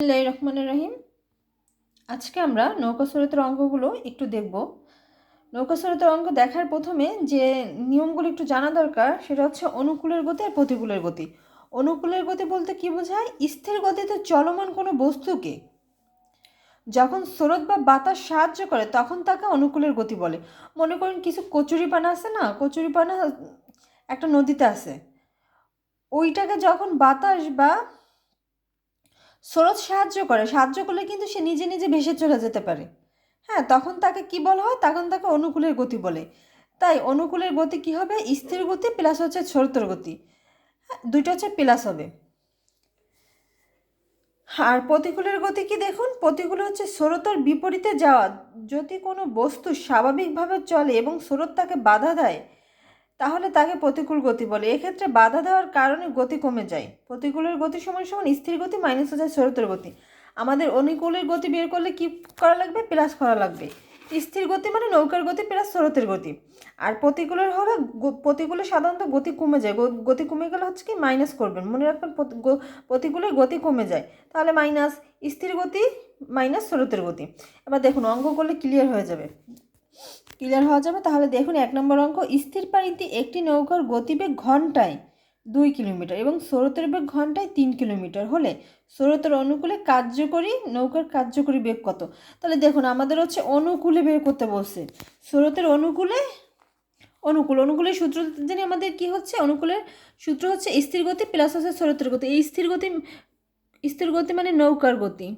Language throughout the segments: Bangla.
বিসমিল্লাহির রহমানির রহিম। আজকে আমরা নৌকা স্রোতের অঙ্কগুলো একটু দেখব। নৌকা স্রোতের অঙ্ক দেখার প্রথমে যে নিয়মগুলো একটু জানা দরকার সেটা হচ্ছে অনুকূলের গতি আর প্রতিকূলের গতি। অনুকূলের গতি বলতে কি বোঝায়? স্থির গতিতে চলমান কোনো বস্তুকে যখন স্রোত বা বাতাস সাহায্য করে তখন তাকে অনুকূলের গতি বলে। মনে করেন কিছু কচুরিপানা আছে না, কচুরিপানা একটা নদীতে আছে, ওইটাকে যখন বাতাস বা স্রোত সাহায্য করলে কিন্তু সে নিজে নিজে ভেসে চলে যেতে পারে। হ্যাঁ, তখন তাকে কি বলা হয়? তখন তাকে অনুকূলের গতি বলে। তাই অনুকূলের গতি কি হবে? স্থির গতি প্লাস হচ্ছে স্রোতের গতি। হ্যাঁ, দুইটা হচ্ছে প্লাস হবে। আর প্রতিকূলের গতি কি দেখুন, প্রতিকূল হচ্ছে স্রোতের বিপরীতে যাওয়া। যদি কোনো বস্তু স্বাভাবিকভাবে চলে এবং স্রোত তাকে বাধা দেয় তাহলে তাকে প্রতিকূল গতি বলে। এক্ষেত্রে বাধা দেওয়ার কারণে গতি কমে যায়। প্রতিকূলের গতি সমান সমান স্থির গতি মাইনাস হচ্ছে স্রোতের গতি। আমাদের অনুকূলের গতি বের করলে কি করা লাগবে? প্লাস করা লাগবে। স্থির গতি মানে নৌকার গতি প্লাস স্রোতের গতি। আর প্রতিকূলের হলে প্রতিকূলে সাধারণত গতি কমে যায়। গতি কমে গেলে হচ্ছে কি মাইনাস করবেন, মনে রাখবেন প্রতিকূলের গতি কমে যায়, তাহলে মাইনাস স্থির গতি মাইনাস স্রোতের গতি। এবার দেখুন অঙ্ক করলে ক্লিয়ার হয়ে যাবে। তাহলে দেখুন 1 নম্বর অঙ্ক, স্থির পানিতে একটি নৌকার গতিবেগ ঘন্টায় 2 কিলোমিটার এবং স্রোতের বেগ ঘন্টায় 3 কিলোমিটার হলে স্রোতের অনুকূলে নৌকার কার্যকরী বেগ কত? তাহলে দেখুন আমাদের হচ্ছে অনুকূলে বের করতে বলছে। স্রোতের অনুকূলের সূত্র জানি আমাদের কি হচ্ছে? অনুকূলের সূত্র হচ্ছে স্থির গতি প্লাস হচ্ছে স্রোতের গতি। এই স্থির গতি মানে নৌকার গতি।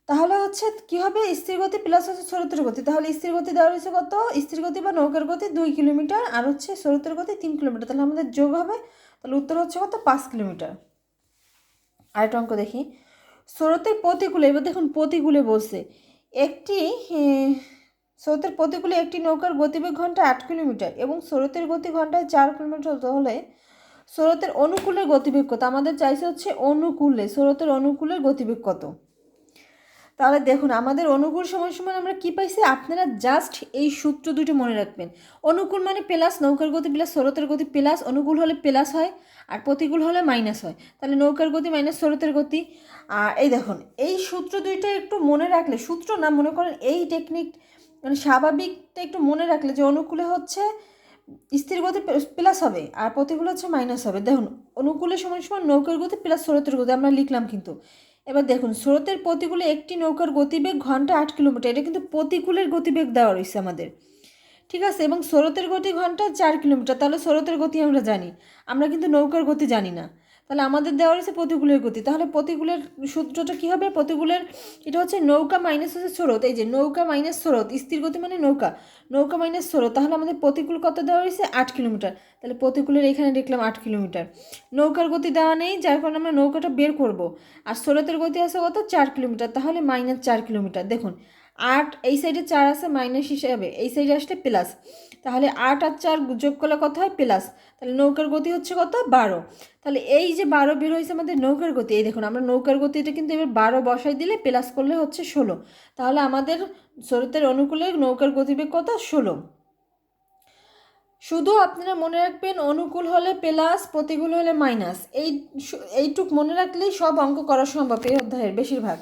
তাহলে হচ্ছে কি হবে? স্থির গতি প্লাস হচ্ছে স্রোতের গতি। তাহলে স্থির গতি দেওয়া রয়েছে কত? স্থির গতি বা নৌকার গতি 2 কিলোমিটার আর হচ্ছে স্রোতের গতি 3 কিলোমিটার। তাহলে আমাদের যোগ হবে, তাহলে উত্তর হচ্ছে কত? 5 কিলোমিটার। আরেকটা অঙ্ক দেখি, স্রোতের প্রতিকূলে, এবার দেখুন প্রতিকূলে বলছে একটি স্রোতের প্রতিকূলে একটি নৌকার গতিবেগ ঘন্টায় 8 কিলোমিটার এবং স্রোতের গতি ঘন্টায় 4 কিলোমিটার হলে স্রোতের অনুকূলের গতিবেগ কত? আমাদের চাইছে হচ্ছে স্রোতের অনুকূলের গতিবেগ কত। তাহলে দেখুন আমাদের অনুকূল সমান সমান আমরা কি পাইছি? আপনারা জাস্ট এই সূত্র দুটো মনে রাখবেন। অনুকূল মানে প্লাস নৌকার গতি প্লাস স্রোতের গতি প্লাস, অনুকূল হলে প্লাস হয় আর প্রতিকূল হলে মাইনাস হয়। তাহলে নৌকার গতি মাইনাস স্রোতের গতি। আর এই দেখুন এই সূত্র দুইটা একটু মনে রাখলে, সূত্র না মনে করেন এই টেকনিক মানে স্বাভাবিকটা একটু মনে রাখলে যে অনুকূলে হচ্ছে স্থির গতি প্লাস হবে আর প্রতিকূল হচ্ছে মাইনাস হবে। দেখুন অনুকূলের সমান সমান নৌকার গতি প্লাস স্রোতের গতি আমরা লিখলাম কিন্তু। এবার দেখুন স্রোতের প্রতিকূলে একটি নৌকার গতিবেগ ঘন্টায় 8 কিলোমিটার, এটা কিন্তু প্রতিকূলের গতিবেগ দেওয়া রয়েছে আমাদের, ঠিক আছে? এবং স্রোতের গতি ঘন্টায় 4 কিলোমিটার, তাহলে স্রোতের গতি আমরা জানি, আমরা কিন্তু নৌকার গতি জানি না। তাহলে আমাদের দেওয়া রয়েছে প্রতিকূলের গতি। তাহলে প্রতিকূলের সূত্রটা কী হবে? প্রতিকূলের এটা হচ্ছে নৌকা মাইনাস হচ্ছে স্রোত। এই যে নৌকা মাইনাস স্রোত, স্থির গতি মানে নৌকা, নৌকা মাইনাস স্রোত। তাহলে আমাদের প্রতিকূল কত দেওয়া রয়েছে? 8 কিলোমিটার। তাহলে প্রতিকূলের এখানে দেখলাম 8 কিলোমিটার। নৌকার গতি দেওয়া নেই, যার কারণে আমরা নৌকাটা বের করব। আর স্রোতের গতি আছে কত? 4 কিলোমিটার, তাহলে মাইনাস 4 কিলোমিটার। দেখুন 8 এই সাইডে 4 আছে মাইনাস হিসাবে, এই সাইডে আসলে প্লাস। তাহলে 8 আর 4 যোগ করলে কত হয়? প্লাস। তাহলে নৌকার গতি হচ্ছে কত? 12। তাহলে এই যে 12 বের হয়েছে আমাদের নৌকার গতি, এই দেখুন আমরা নৌকার গতি এটা কিন্তু এবার 12 বসাই দিলে প্লাস করলে হচ্ছে 16। তাহলে আমাদের স্রোতের অনুকূলে নৌকার গতিবেগ কত? 16। শুধু আপনারা মনে রাখবেন অনুকূল হলে প্লাস, প্রতিকূল হলে মাইনাস। এইটুক মনে রাখলেই সব অঙ্ক করা সম্ভব এই অধ্যায়ের বেশিরভাগ।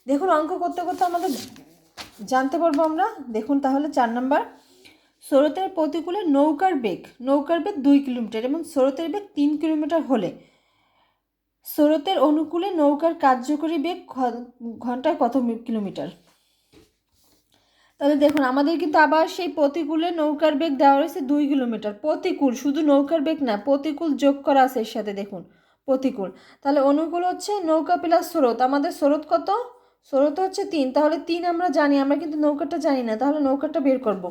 দেখুন অঙ্ক করতে করতে আমাদের জানতে পারবো আমরা। দেখুন তাহলে 4 নম্বর, স্রোতের প্রতিকূলে নৌকার বেগ 2 কিলোমিটার এবং স্রোতের বেগ 3 কিলোমিটার হলে স্রোতের অনুকূলে নৌকার কার্যকরী বেগ ঘন্টায় কত কিলোমিটার? তাহলে দেখুন আমাদের কিন্তু আবার সেই প্রতিকূলে নৌকার বেগ দেওয়া রয়েছে 2 কিলোমিটার। প্রতিকূল, শুধু নৌকার বেগ না, প্রতিকূল যোগ করা আছে এর সাথে, দেখুন প্রতিকূল। তাহলে অনুকূল হচ্ছে নৌকা প্লাস স্রোত। আমাদের স্রোত কত? স্রোত হচ্ছে 3, তাহলে 3 আমরা জানি, আমরা কিন্তু নৌকাটা জানি না, তাহলে নৌকাটা বের করব।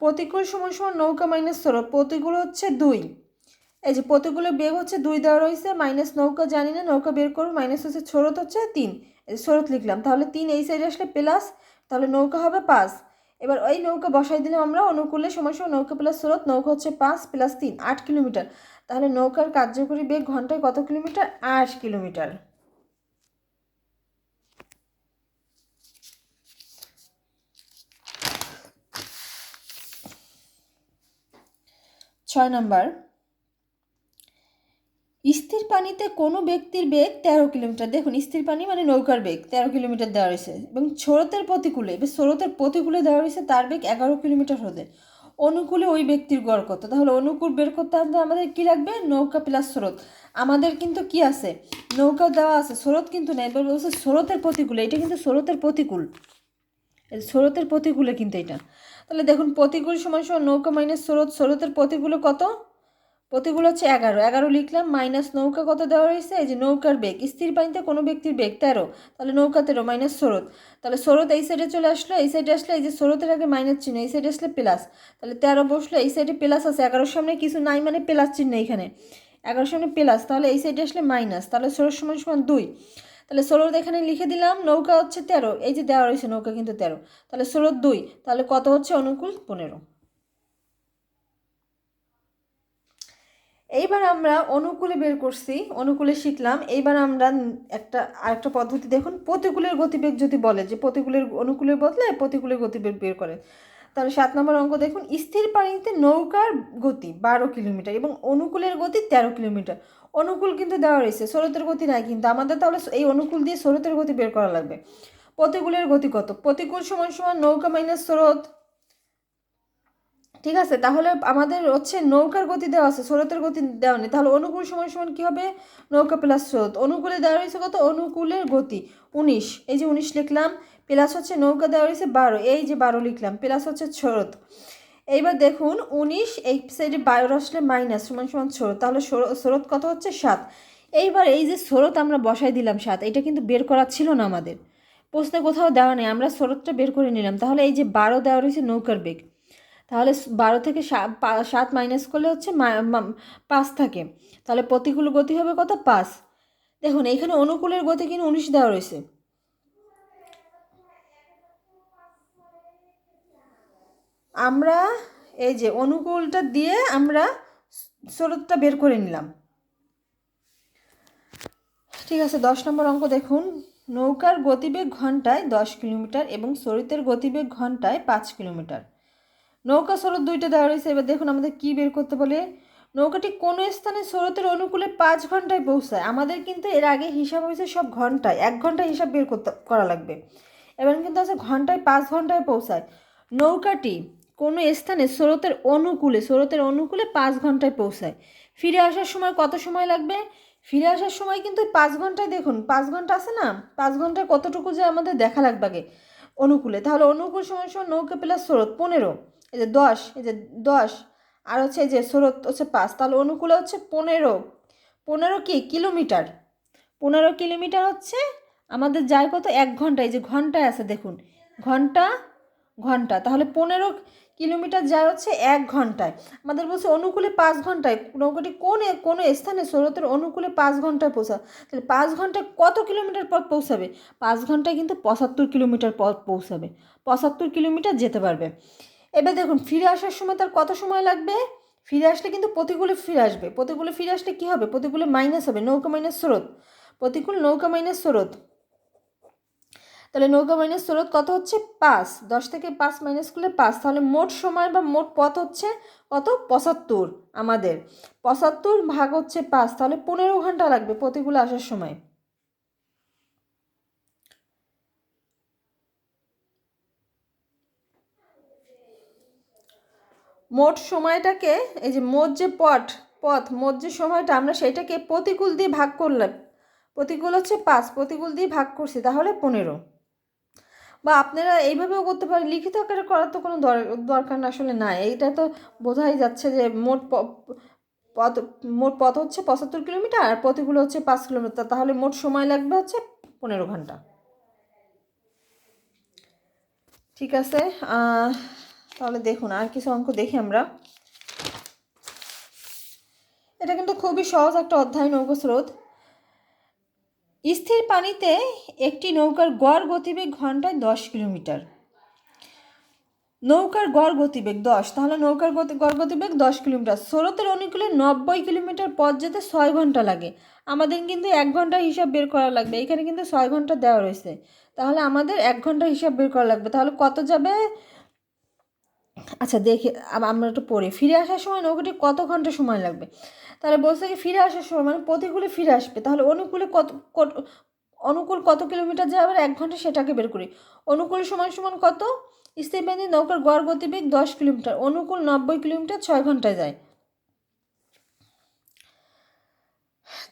প্রতিকূল সমান সমান নৌকা মাইনাস স্রোত, প্রতিকূল হচ্ছে 2। এই যে প্রতিকূলের বেগ হচ্ছে 2 দেওয়া রয়েছে, মাইনাস নৌকা জানি না, নৌকা বের করবো, মাইনাস হচ্ছে স্রোত হচ্ছে 3, স্রোত লিখলাম। তাহলে 3 এই সাইডে আসলে প্লাস, তাহলে নৌকা হবে 5। এবার ওই নৌকা বসাই দিলাম আমরা, অনুকূলে সময় সময় নৌকা প্লাস স্রোত, নৌকা হচ্ছে 5 প্লাস 3 8 কিলোমিটার। তাহলে নৌকার কার্যকরী বেগ ঘন্টায় কত কিলোমিটার? 8 কিলোমিটার। 6 নম্বর, স্থির পানিতে কোনো ব্যক্তির বেগ 13 কিলোমিটার। দেখুন স্থির পানি মানে নৌকার বেগ 13 কিলোমিটার দেওয়া রয়েছে এবং স্রোতের প্রতিকূলে, এবার স্রোতের প্রতিকূলে দেওয়া রয়েছে তার বেগ 11 কিলোমিটার হতে অনুকূলে ওই ব্যক্তির গড় কত। তাহলে অনুকূল বের করতে হলে আমাদের কী লাগবে, নৌকা প্লাস স্রোত। আমাদের কিন্তু কি আছে, নৌকা দেওয়া আছে, স্রোত কিন্তু নেই। এবার বলছে স্রোতের প্রতিকূলে, এটা কিন্তু স্রোতের প্রতিকূল, স্রোতের প্রতিকূলে কিন্তু এটা। তাহলে দেখুন প্রতিকূল সমান সমান নৌকা মাইনাস স্রোত, স্রোতের প্রতিকূলে কত, প্রতিকূল হচ্ছে 11, 11 লিখলাম মাইনাস নৌকা কত দেওয়া রয়েছে, এই যে নৌকার বেগ, স্থির পানিতে কোনো ব্যক্তির বেগ 13, তাহলে নৌকা 13 মাইনাস স্রোত, তাহলে স্রোত এই সাইডে চলে আসলো, এই সাইডে আসলে এই যে স্রোতের আগে মাইনাস চিহ্ন, এই সাইডে আসলে প্লাস, তাহলে 13 বসলো, এই সাইডে প্লাস আছে, 11 সামনে কিছু নাই মানে প্লাস চিহ্ন এখানে, 11 সামনে প্লাস, তাহলে এই সাইডে আসলে মাইনাস, তাহলে স্রোত সমান সমান 2, তাহলে স্রোত এখানে লিখে দিলাম, নৌকা হচ্ছে 13, এই যে দেওয়া রয়েছে নৌকা কিন্তু 13, তাহলে স্রোত 2, তাহলে কত হচ্ছে অনুকূল 15। এইবার আমরা অনুকূলে বের করছি, অনুকূলে শিখলাম। এইবার আমরা আরেকটা পদ্ধতি দেখুন, প্রতিকূলের গতিবেগ যদি বলে যে প্রতিকূলের অনুকূলের বদলে প্রতিকূলের গতিবেগ বের করে, তাহলে 7 নম্বর অঙ্ক দেখুন, স্থির পানিতে নৌকার গতি 12 কিলোমিটার এবং অনুকূলের গতি 13 কিলোমিটার। অনুকূল কিন্তু দেওয়া রয়েছে, স্রোতের গতি নাই কিন্তু আমাদের, তাহলে এই অনুকূল দিয়ে স্রোতের গতি বের করা লাগবে। প্রতিকূলের গতি কত, প্রতিকূল সমান সমান নৌকা মাইনাস স্রোত, ঠিক আছে। তাহলে আমাদের হচ্ছে নৌকার গতি দেওয়া আছে, স্রোতের গতি দেওয়া নেই, তাহলে অনুকূল সমান সমান কী হবে, নৌকা প্লাস স্রোত। অনুকূলে দেওয়া রয়েছে কত, অনুকূলের গতি 19, এই যে 19 লিখলাম, প্লাস হচ্ছে নৌকা দেওয়া রয়েছে 12, এই যে 12 লিখলাম, প্লাস হচ্ছে স্রোত। এইবার দেখুন 19 এই সাইডে 12 আসলে মাইনাস সমান সমান স্রোত, তাহলে স্রোত কত হচ্ছে 7। এইবার এই যে স্রোত আমরা বসাই দিলাম 7, এটা কিন্তু বের করা ছিল না আমাদের প্রশ্নে, কোথাও দেওয়া নেই, আমরা স্রোতটা বের করে নিলাম। তাহলে এই যে 12 দেওয়া রয়েছে নৌকার বেগ, তাহলে 12 থেকে 7 মাইনাস করলে হচ্ছে 5 থাকে, তাহলে প্রতিকূল গতি হবে কত, 5। দেখুন এইখানে অনুকূলের গতি কিন্তু 19 দেওয়া রয়েছে, আমরা এই যে অনুকূলটা দিয়ে আমরা স্রোতটা বের করে নিলাম, ঠিক আছে। 10 নম্বর অঙ্ক দেখুন, নৌকার গতিবেগ ঘন্টায় 10 কিলোমিটার এবং স্রোতের গতিবেগ ঘন্টায় 5 কিলোমিটার। নৌকা স্রোত দুইটা দেওয়া রয়েছে। এবার দেখুন আমাদের কী বের করতে বলে, নৌকাটি কোনো স্থানে স্রোতের অনুকূলে 5 ঘন্টায় পৌঁছায়। আমাদের কিন্তু এর আগে হিসাব হয়েছে সব ঘন্টায়, 1 ঘন্টায় হিসাব বের করা লাগবে। এবার কিন্তু আছে ঘন্টায় 5 ঘন্টায় পৌঁছায়। নৌকাটি কোনো স্থানে স্রোতের অনুকূলে 5 ঘন্টায় পৌঁছায়। ফিরে আসার সময় কত সময় লাগবে, ফিরে আসার সময় কিন্তু 5 ঘন্টায়, দেখুন 5 ঘন্টা আছে না, 5 ঘন্টায় কতটুকু যে আমাদের দেখা লাগবে আগে অনুকূলে, তাহলে অনুকূল সময় সময় নৌকা প্লাস স্রোত 15, এই যে 10, এই যে 10 আর হচ্ছে এই যে স্রোত হচ্ছে 5, তাহলে অনুকূলে হচ্ছে 15 কি কিলোমিটার, 15 কিলোমিটার হচ্ছে আমাদের যায় কত, 1 ঘন্টা, এই যে ঘন্টায় আছে দেখুন, ঘন্টা ঘন্টা, তাহলে 15 কিলোমিটার যায় হচ্ছে 1 ঘন্টায়। আমাদের বলছে অনুকূলে 5 ঘন্টায়, নৌকাটি কোনো স্থানে স্রোতের অনুকূলে 5 ঘন্টায় পৌঁছা, তাহলে 5 ঘন্টায় কত কিলোমিটার পর পৌঁছাবে, 5 ঘন্টায় কিন্তু 75 কিলোমিটার পর পৌঁছাবে, 75 কিলোমিটার যেতে পারবে। এবার দেখুন ফিরে আসার সময় তার কত সময় লাগবে, ফিরে আসলে কিন্তু প্রতিকূলে ফিরে আসবে, প্রতিকূলে ফিরে আসলে কী হবে, প্রতিকূলে মাইনাস হবে, নৌকা মাইনাস স্রোত, প্রতিকূল নৌকা মাইনাস স্রোত, তাহলে নৌকা মাইনাস স্রোত কত হচ্ছে 5, 10 থেকে 5 মাইনাস করলে 5, তাহলে মোট সময় বা মোট পথ হচ্ছে কত, 75। আমাদের 75 ভাগ হচ্ছে 5, তাহলে 15 ঘন্টা লাগবে প্রতিকূলে আসার সময়। মোট সময়টাকে, এই যে মোট যে মোট যে সময়টা আমরা সেটাকে প্রতিকূল দিয়ে ভাগ করলাম, প্রতিকূল হচ্ছে 5, প্রতিকূল দিয়ে ভাগ করছি, তাহলে 15। বা আপনারা এইভাবেও করতে পারেন, লিখিত আকারে করার তো কোনো দরকার আসলে নাই, এইটা তো বোঝাই যাচ্ছে যে মোট পথ হচ্ছে 75 কিলোমিটার আর প্রতিকূল হচ্ছে 5 কিলোমিটার, তাহলে মোট সময় লাগবে হচ্ছে 15 ঘন্টা। ঠিক আছে, তাহলে দেখুন আর কিছু অঙ্ক দেখি আমরা। এটা কিন্তু খুবই সহজ একটা অধ্যায়, নৌকা স্রোত। স্থির পানিতে একটি নৌকার গড় গতিবেগ ঘন্টায় 10 কিলোমিটার, নৌকার গড় গতিবেগ 10, তাহলে নৌকার গড় গতিবেগ 10 কিলোমিটার, স্রোতের অনুকূলে 90 কিলোমিটার পথ যেতে 6 ঘন্টা লাগে। আমাদের কিন্তু 1 ঘন্টার হিসাব বের করা লাগবে, এখানে কিন্তু 6 ঘন্টা দেওয়া রয়েছে, তাহলে আমাদের 1 ঘন্টার হিসাব বের করা লাগবে, তাহলে কত যাবে, আচ্ছা দেখি আমরা একটু পড়ি। ফিরে আসার সময় নৌকাটি কত ঘন্টা সময় লাগবে? তাহলে বলছে কি ফিরে আসার সময় মানে প্রতিকূলে ফিরে আসবে, তাহলে অনুকূলে অনুকূল কত কিলোমিটার যাবে 1 ঘন্টা, সেটাকে বের করি। অনুকূল সমান সমান কত? স্থিরবেদী নৌকার গড় গতিবেগ 10 কিলোমিটার, অনুকূল 90 কিলোমিটার 6 ঘন্টায় যায়।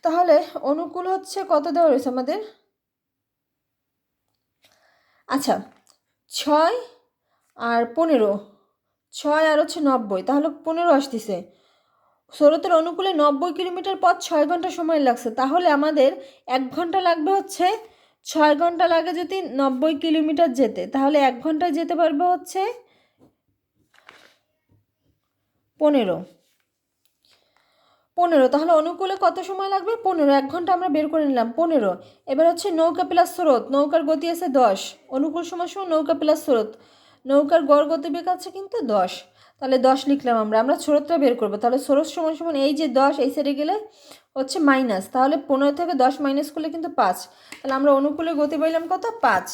তাহলে অনুকূল হচ্ছে কত দেওয়া রয়েছে আমাদের? আচ্ছা 6 আর 15, 6 আর হচ্ছে 90, তাহলে 15 আসতেছে। স্রোতের অনুকূলে 90 কিলোমিটার পথ 6 ঘন্টা সময় লাগছে, তাহলে আমাদের 1 ঘন্টা লাগবে হচ্ছে, 6 ঘন্টা লাগে যদি 90 কিলোমিটার যেতে, তাহলে 1 ঘন্টায় যেতে পারবে হচ্ছে 15। তাহলে অনুকূলে কত সময় লাগবে? 15, 1 ঘন্টা আমরা বের করে নিলাম 15। এবার হচ্ছে নৌকা প্লাস স্রোত, নৌকার গতি আছে 10, অনুকূল সময় সময় নৌকা প্লাস স্রোত, নৌকার গড় গতিবেগ আছে কিন্তু 10, তাহলে 10 লিখলাম। আমরা স্রোতটা বের করবো, তাহলে স্রোত সমান সমান এই যে 10 এই সাইডে গেলে হচ্ছে মাইনাস, তাহলে 15 থেকে 10 মাইনাস করলে কিন্তু 5, তাহলে আমরা অনুকূলে গতি পাইলাম কত? 5।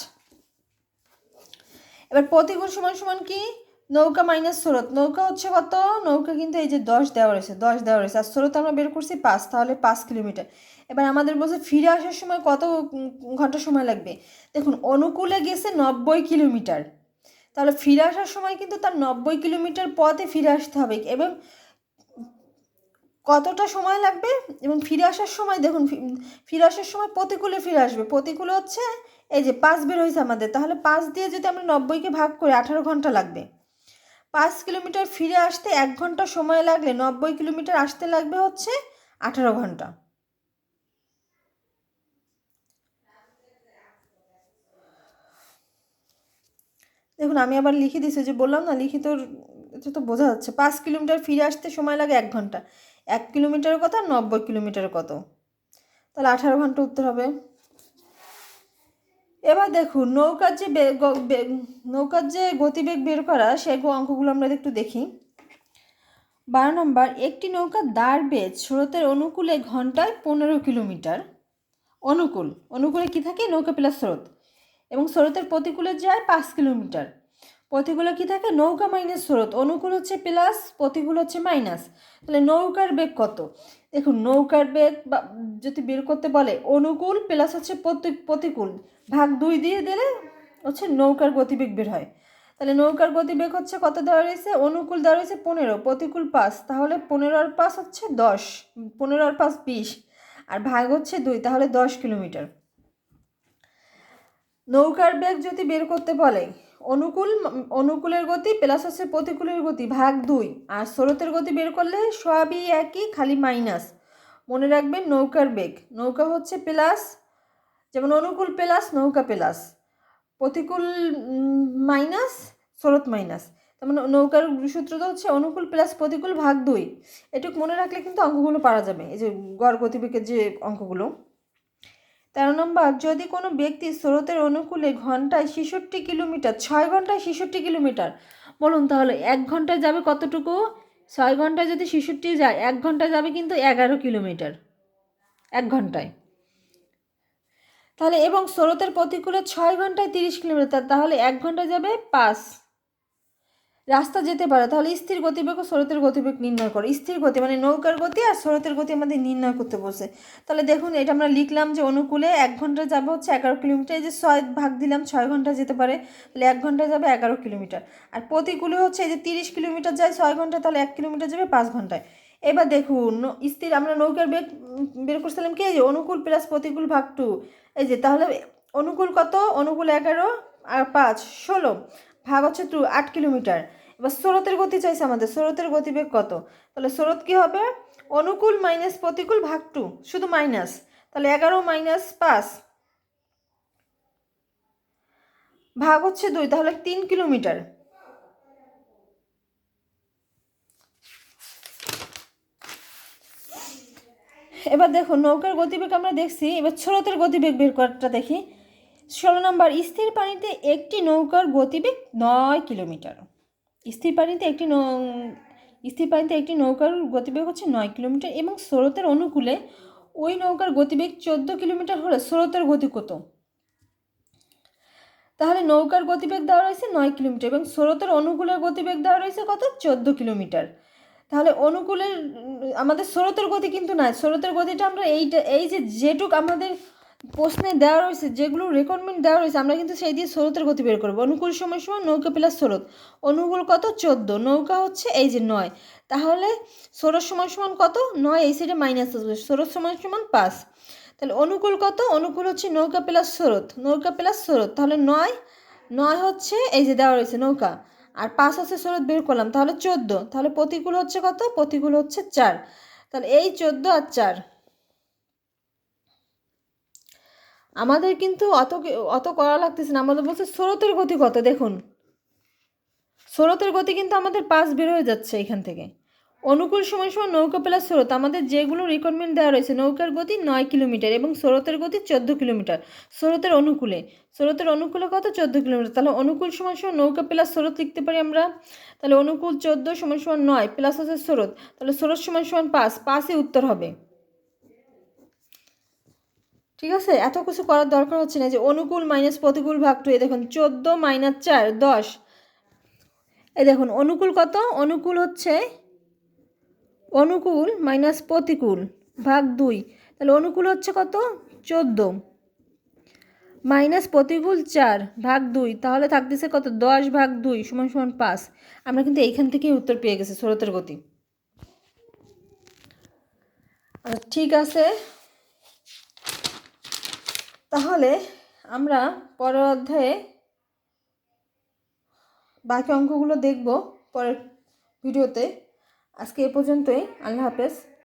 এবার প্রতিকূল সমান সমান কি? নৌকা মাইনাস স্রোত, নৌকা হচ্ছে কত? নৌকা কিন্তু এই যে 10 দেওয়া রয়েছে, 10 দেওয়া রয়েছে, আর স্রোত আমরা বের করছি 5, তাহলে 5 কিলোমিটার। এবার আমাদের বলছে ফিরে আসার সময় কত ঘন্টা সময় লাগবে। দেখুন অনুকূলে গেছে 90 কিলোমিটার, তাহলে ফিরে আসার সময় কিন্তু তার 90 কিলোমিটার পথে ফিরে আসতে হবে, এবং কতটা সময় লাগবে। এবং ফিরে আসার সময় দেখুন, ফিরে আসার সময় প্রতিকূলে ফিরে আসবে, প্রতিকূলে হচ্ছে এই যে 5 বের হয়েছে আমাদের, তাহলে 5 দিয়ে যদি আমরা 90কে ভাগ করি 18 ঘন্টা লাগবে। 5 কিলোমিটার ফিরে আসতে 1 ঘন্টা সময় লাগলে 90 কিলোমিটার আসতে লাগবে হচ্ছে 18 ঘন্টা। দেখুন আমি আবার লিখে দিয়েছি, যে বললাম না লিখিত, এটা তো বোঝা যাচ্ছে। 5 কিলোমিটার ফিরে আসতে সময় লাগে 1 ঘন্টা, 1 কিলোমিটারের কত? 90 কিলোমিটারের কত? তাহলে 18 ঘন্টা উত্তর হবে। এবার দেখুন নৌকার যে গতিবেগ বের করা, সেই অঙ্কগুলো আমরা একটু দেখি। 12 নম্বর, একটি নৌকার দাঁড় বেগ স্রোতের অনুকূলে ঘন্টায় 15 কিলোমিটার। অনুকূলে কি থাকে? নৌকা প্লাস স্রোত, এবং স্রোতের প্রতিকূলে যায় 5 কিলোমিটার। প্রতিকূলে কি থাকে? নৌকা মাইনাস স্রোত, অনুকূল হচ্ছে প্লাস, প্রতিকূল হচ্ছে মাইনাস, তাহলে নৌকার বেগ কত? দেখুন নৌকার বেগ যদি বের করতে বলে, অনুকূল প্লাস হচ্ছে প্রতিকূল ভাগ 2 দিয়ে দিলে হচ্ছে নৌকার গতিবেগ বের হয়। তাহলে নৌকার গতিবেগ হচ্ছে কত দেওয়া রয়েছে? অনুকূল দেওয়া রয়েছে 15, প্রতিকূল 5, তাহলে 15 আর 5 হচ্ছে 10, 15 আর 5 20, আর ভাগ হচ্ছে 2, তাহলে 10 কিলোমিটার। নৌকার বেগ যদি বের করতে বলে, অনুকূলের গতি প্লাস হচ্ছে প্রতিকূলের গতি ভাগ 2, আর স্রোতের গতি বের করলে সবই একই, খালি মাইনাস। মনে রাখবেন নৌকার বেগ, নৌকা হচ্ছে প্লাস, যেমন অনুকূল প্লাস নৌকা প্লাস, প্রতিকূল মাইনাস, স্রোত মাইনাস, তার মানে নৌকার সূত্রটা হচ্ছে অনুকূল প্লাস প্রতিকূল ভাগ 2। এটুকু মনে রাখলে কিন্তু অঙ্কগুলো পারা যাবে, এই যে গড় গতিবেগের যে অঙ্কগুলো। 13 নম্বর, যদি কোনো ব্যক্তি স্রোতের অনুকূলে ঘন্টায় 66 কিলোমিটার, 6 ঘন্টায় 66 কিলোমিটার, বলুন তাহলে 1 ঘন্টায় যাবে কতটুকু? 6 ঘন্টায় যদি 66 যায়, 1 ঘন্টায় যাবে কিন্তু 11 কিলোমিটার 1 ঘন্টায়। তাহলে এবং স্রোতের প্রতিকূলে 6 ঘন্টায় 30 কিলোমিটার, তাহলে 1 ঘন্টায় যাবে 5 রাস্তা যেতে পারে। তাহলে স্থির গতিবেগ ও স্রোতের গতিবেগ নির্ণয় করো। স্থির গতি মানে নৌকার গতি, আর স্রোতের গতি আমাদের নির্ণয় করতে বলছে। তাহলে দেখুন এটা আমরা লিখলাম যে অনুকূলে 1 ঘন্টা যাবে হচ্ছে 11 কিলোমিটার, এই যে 6 ভাগ দিলাম, 6 ঘন্টা যেতে পারে, তাহলে 1 ঘন্টায় যাবে 11 কিলোমিটার। আর প্রতিকূলে হচ্ছে এই যে 30 কিলোমিটার যায় 6 ঘন্টা, তাহলে 1 কিলোমিটার যাবে 5 ঘন্টায়। এবার দেখুন স্থির আমরা নৌকার বেগ বের করছিলাম কি? এই যে অনুকূল প্লাস প্রতিকূল ভাগ 2, এই যে তাহলে অনুকূল কত? অনুকূল 11 আর 5 16, ভাগ হচ্ছে 2 8 কিলোমিটার। এবার স্রোতের গতি চাইছে আমাদের, স্রোতের গতিবেগ কত? তাহলে স্রোত কি হবে? অনুকূল মাইনাস প্রতিকূল ভাগ 2, শুধু মাইনাস, তাহলে 11 মাইনাস 5 ভাগ হচ্ছে 2, তাহলে 3 কিলোমিটার। এবার দেখো নৌকার গতিবেগ আমরা দেখছি, এবার স্রোতের গতিবেগ বের করাটা দেখি। 16 নম্বর, স্থির পানিতে একটি নৌকার গতিবেগ 9 কিলোমিটার। স্থির পানিতে একটি নৌকার গতিবেগ হচ্ছে 9 কিলোমিটার, এবং স্রোতের অনুকূলে ওই নৌকার গতিবেগ 14 কিলোমিটার হলে স্রোতের গতি কত? তাহলে নৌকার গতিবেগ দেওয়া রয়েছে 9 কিলোমিটার এবং স্রোতের অনুকূলের গতিবেগ দেওয়া রয়েছে কত 14 কিলোমিটার। তাহলে অনুকূলের আমাদের স্রোতের গতি কিন্তু নাই, স্রোতের গতিটা আমরা এই যে যেটুক আমাদের প্রশ্নে দেওয়া রয়েছে, যেগুলো রিকোয়ারমেন্ট দেওয়া রয়েছে, আমরা কিন্তু সেই দিয়ে স্রোতের গতি বের করবো। অনুকূল সময় সমান নৌকা প্লাস স্রোত। অনুকূল কত 14, নৌকা হচ্ছে এই যে 9, তাহলে স্রোত সময় সমান কত 9, এই সাইডে মাইনাস আসবে, স্রোত সময় সমান 5। তাহলে অনুকূল কত, অনুকূল হচ্ছে নৌকা প্লাস স্রোত, নৌকা প্লাস স্রোত, তাহলে 9 হচ্ছে এই যে দেওয়া রয়েছে নৌকা, আর 5 হচ্ছে স্রোত বের করলাম, তাহলে 14। তাহলে প্রতিকূল হচ্ছে কত, প্রতিকূল হচ্ছে 4। তাহলে এই 14 আর 4। আমাদের কিন্তু অত করা লাগতেছে না, আমাদের বলছে স্রোতের গতি কত। দেখুন স্রোতের গতি কিন্তু আমাদের 5 বের হয়ে যাচ্ছে এখান থেকে। অনুকূল সময় সময় নৌকা প্লাস স্রোত, আমাদের যেগুলো রিকোয়ারমেন্ট দেওয়া রয়েছে, নৌকার গতি 9 কিলোমিটার এবং স্রোতের গতি 14 কিলোমিটার। স্রোতের অনুকূলে কত 14 কিলোমিটার। তাহলে অনুকূল সময় সময় নৌকা প্লাস স্রোত লিখতে পারি আমরা। তাহলে অনুকূল 14 সময় সমান 9 প্লাস হচ্ছে স্রোত, তাহলে স্রোত সময় সমান 5, 5ই উত্তর হবে। ঠিক আছে, এত কিছু করার দরকার হচ্ছে না। যে অনুকূল মাইনাস প্রতিকূল ভাগ 2, দেখুন 14 মাইনাস 4 10। এই দেখুন অনুকূল কত, অনুকূল হচ্ছে অনুকূল মাইনাস প্রতিকূল ভাগ 2, তাহলে অনুকূল হচ্ছে কত 14 মাইনাস প্রতিকূল 4 ভাগ 2, তাহলে থাকতেছে কত 10 ভাগ 2 সমান সমান 5। আমরা কিন্তু এইখান থেকেই উত্তর পেয়ে গেছি স্রোতের গতি। ঠিক আছে, তাহলে আমরা পরের অধ্যায়ে বাকি অঙ্কগুলো দেখব পরের ভিডিওতে। আজকে এ পর্যন্তই, আল্লাহ হাফেজ।